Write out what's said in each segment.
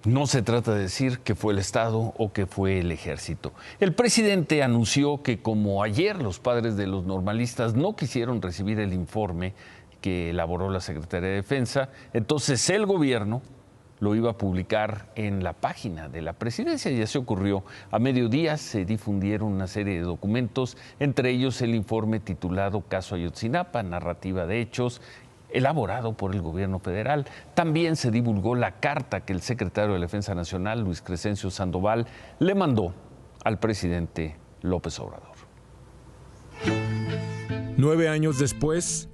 No se trata de decir que fue el Estado o que fue el Ejército. El presidente anunció que como ayer los padres de los normalistas no quisieron recibir el informe que elaboró la Secretaría de Defensa, entonces el gobierno lo iba a publicar en la página de la presidencia. Y así ocurrió. A mediodía se difundieron una serie de documentos, entre ellos el informe titulado Caso Ayotzinapa, narrativa de hechos, elaborado por el gobierno federal. También se divulgó la carta que el secretario de la Defensa Nacional, Luis Crescencio Sandoval, le mandó al presidente López Obrador. 9 años después,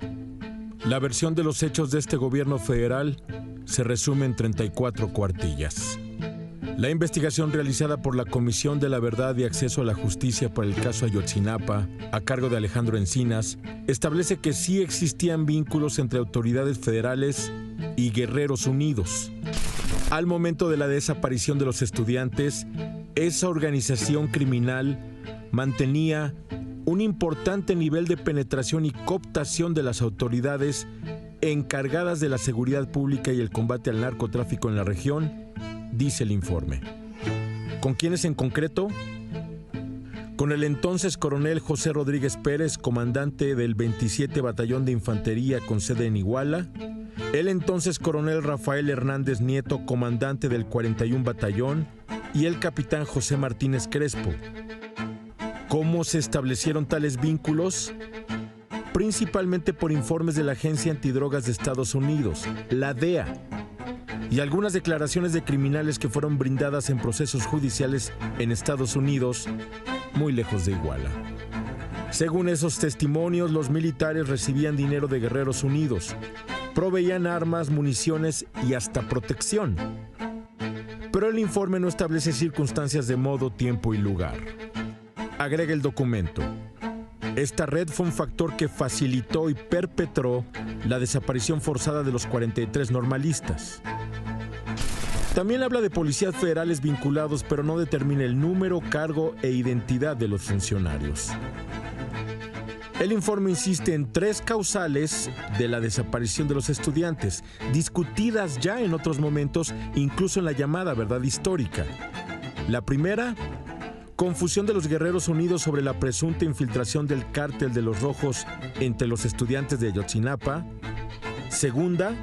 la versión de los hechos de este gobierno federal se resume en 34 cuartillas. La investigación realizada por la Comisión de la Verdad y Acceso a la Justicia por el caso Ayotzinapa, a cargo de Alejandro Encinas, establece que sí existían vínculos entre autoridades federales y Guerreros Unidos. Al momento de la desaparición de los estudiantes, esa organización criminal mantenía un importante nivel de penetración y cooptación de las autoridades encargadas de la seguridad pública y el combate al narcotráfico en la región, dice el informe. ¿Con quiénes en concreto? Con el entonces coronel José Rodríguez Pérez, comandante del 27 Batallón de Infantería con sede en Iguala, el entonces coronel Rafael Hernández Nieto, comandante del 41 Batallón, y el capitán José Martínez Crespo. ¿Cómo se establecieron tales vínculos? Principalmente por informes de la Agencia Antidrogas de Estados Unidos, la DEA, y algunas declaraciones de criminales que fueron brindadas en procesos judiciales en Estados Unidos, muy lejos de Iguala. Según esos testimonios, los militares recibían dinero de Guerreros Unidos, proveían armas, municiones y hasta protección. Pero el informe no establece circunstancias de modo, tiempo y lugar. Agrega el documento: esta red fue un factor que facilitó y perpetró la desaparición forzada de los 43 normalistas. También habla de policías federales vinculados, pero no determina el número, cargo e identidad de los funcionarios. El informe insiste en 3 causales de la desaparición de los estudiantes, discutidas ya en otros momentos, incluso en la llamada verdad histórica. La primera: confusión de los Guerreros Unidos sobre la presunta infiltración del cártel de los Rojos entre los estudiantes de Ayotzinapa. Segunda,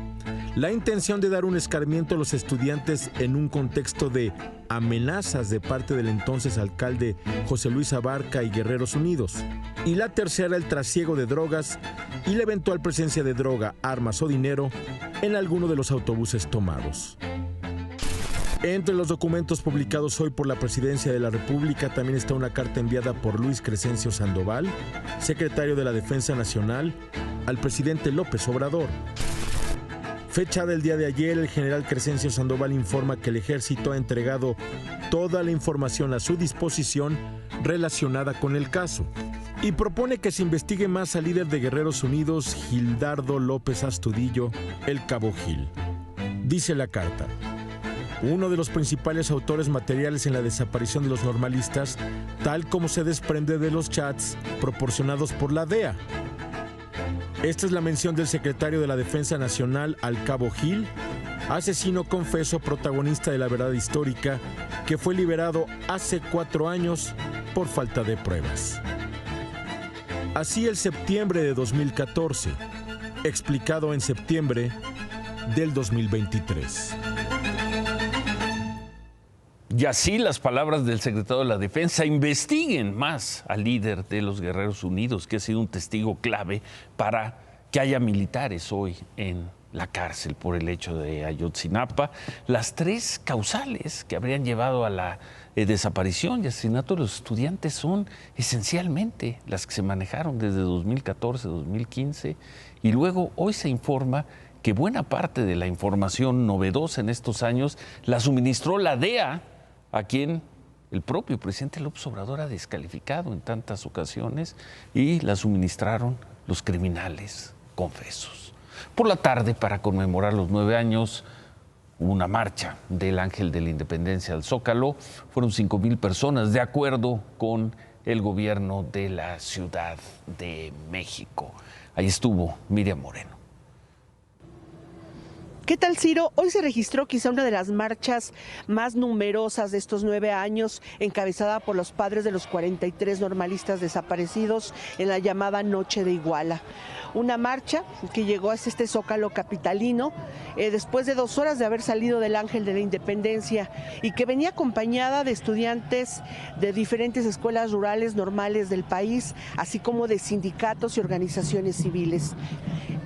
la intención de dar un escarmiento a los estudiantes en un contexto de amenazas de parte del entonces alcalde José Luis Abarca y Guerreros Unidos. Y la tercera, el trasiego de drogas y la eventual presencia de droga, armas o dinero en alguno de los autobuses tomados. Entre los documentos publicados hoy por la Presidencia de la República también está una carta enviada por Luis Crescencio Sandoval, secretario de la Defensa Nacional, al presidente López Obrador. Fecha del día de ayer, el general Crescencio Sandoval informa que el ejército ha entregado toda la información a su disposición relacionada con el caso y propone que se investigue más al líder de Guerreros Unidos, Gildardo López Astudillo, el Cabo Gil. Dice la carta: uno de los principales autores materiales en la desaparición de los normalistas, tal como se desprende de los chats proporcionados por la DEA. Esta es la mención del secretario de la Defensa Nacional al Cabo Gil, asesino confeso protagonista de la verdad histórica, que fue liberado hace 4 años por falta de pruebas. Así el septiembre de 2014, explicado en septiembre del 2023. Y así las palabras del secretario de la Defensa: investiguen más al líder de los Guerreros Unidos, que ha sido un testigo clave para que haya militares hoy en la cárcel por el hecho de Ayotzinapa. Las 3 causales que habrían llevado a la desaparición y asesinato de los estudiantes son esencialmente las que se manejaron desde 2014, 2015, y luego hoy se informa que buena parte de la información novedosa en estos años la suministró la DEA, a quien el propio presidente López Obrador ha descalificado en tantas ocasiones, y la suministraron los criminales confesos. Por la tarde, para conmemorar los 9 años, hubo una marcha del Ángel de la Independencia al Zócalo. Fueron 5,000 personas, de acuerdo con el gobierno de la Ciudad de México. Ahí estuvo Miriam Moreno. ¿Qué tal, Ciro? Hoy se registró quizá una de las marchas más numerosas de estos 9 años, encabezada por los padres de los 43 normalistas desaparecidos en la llamada Noche de Iguala. Una marcha que llegó hasta este Zócalo capitalino después de 2 horas de haber salido del Ángel de la Independencia y que venía acompañada de estudiantes de diferentes escuelas rurales normales del país, así como de sindicatos y organizaciones civiles.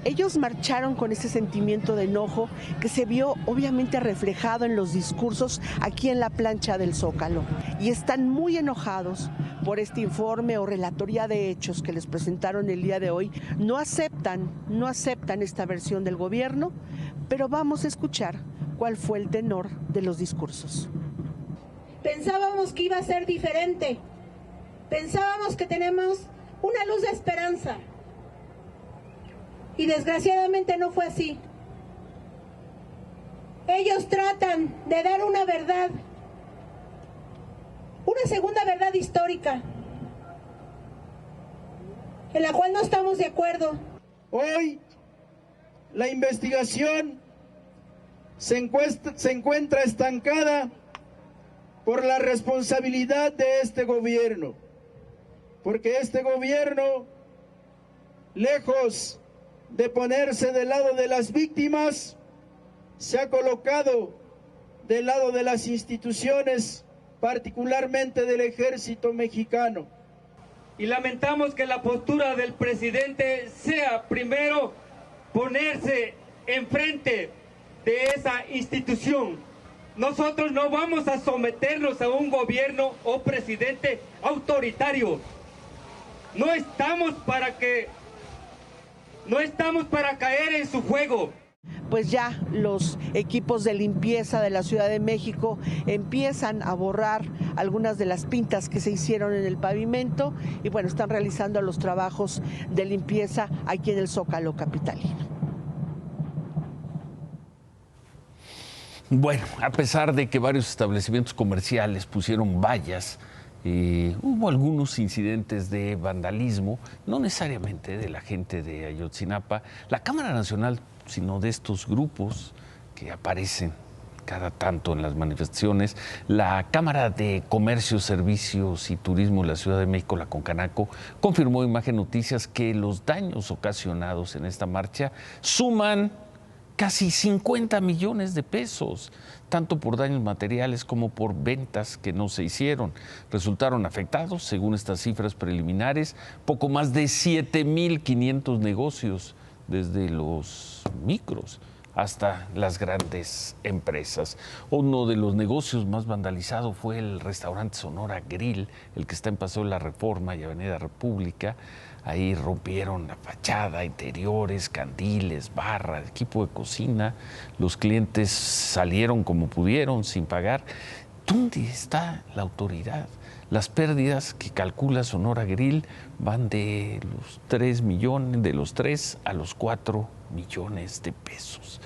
Ellos marcharon con ese sentimiento de enojo que se vio obviamente reflejado en los discursos aquí en la plancha del Zócalo. Y están muy enojados por este informe o relatoría de hechos que les presentaron el día de hoy. No aceptan esta versión del gobierno, pero vamos a escuchar cuál fue el tenor de los discursos. Pensábamos que iba a ser diferente. Pensábamos que tenemos una luz de esperanza. Y desgraciadamente no fue así. Ellos tratan de dar una verdad, una segunda verdad histórica, en la cual no estamos de acuerdo. Hoy la investigación se encuentra estancada por la responsabilidad de este gobierno, porque este gobierno, lejos de ponerse del lado de las víctimas, se ha colocado del lado de las instituciones, particularmente del ejército mexicano. Y lamentamos que la postura del presidente sea primero ponerse enfrente de esa institución. Nosotros no vamos a someternos a un gobierno o presidente autoritario. No estamos para caer en su juego. Pues ya los equipos de limpieza de la Ciudad de México empiezan a borrar algunas de las pintas que se hicieron en el pavimento y bueno, están realizando los trabajos de limpieza aquí en el Zócalo capitalino. Bueno, a pesar de que varios establecimientos comerciales pusieron vallas, hubo algunos incidentes de vandalismo, no necesariamente de la gente de Ayotzinapa. La Cámara Nacional, sino de estos grupos que aparecen cada tanto en las manifestaciones. La Cámara de Comercio, Servicios y Turismo de la Ciudad de México, la Concanaco, confirmó en Imagen Noticias que los daños ocasionados en esta marcha suman casi 50 millones de pesos, tanto por daños materiales como por ventas que no se hicieron. Resultaron afectados, según estas cifras preliminares, poco más de 7,500 negocios, desde los micros hasta las grandes empresas. Uno de los negocios más vandalizados fue el restaurante Sonora Grill, el que está en Paseo de la Reforma y Avenida República. Ahí rompieron la fachada, interiores, candiles, barras, equipo de cocina. Los clientes salieron como pudieron, sin pagar. ¿Dónde está la autoridad? Las pérdidas que calcula Sonora Grill van de los 3 a los 4 millones de pesos.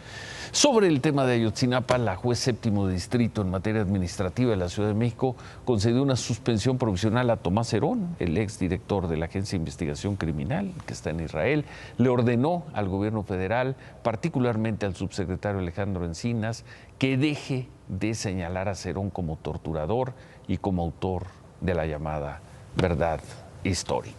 Sobre el tema de Ayotzinapa, la juez séptimo de distrito en materia administrativa de la Ciudad de México concedió una suspensión provisional a Tomás Herón, el exdirector de la Agencia de Investigación Criminal, que está en Israel. Le ordenó al gobierno federal, particularmente al subsecretario Alejandro Encinas, que deje de señalar a Herón como torturador y como autor de la llamada verdad histórica.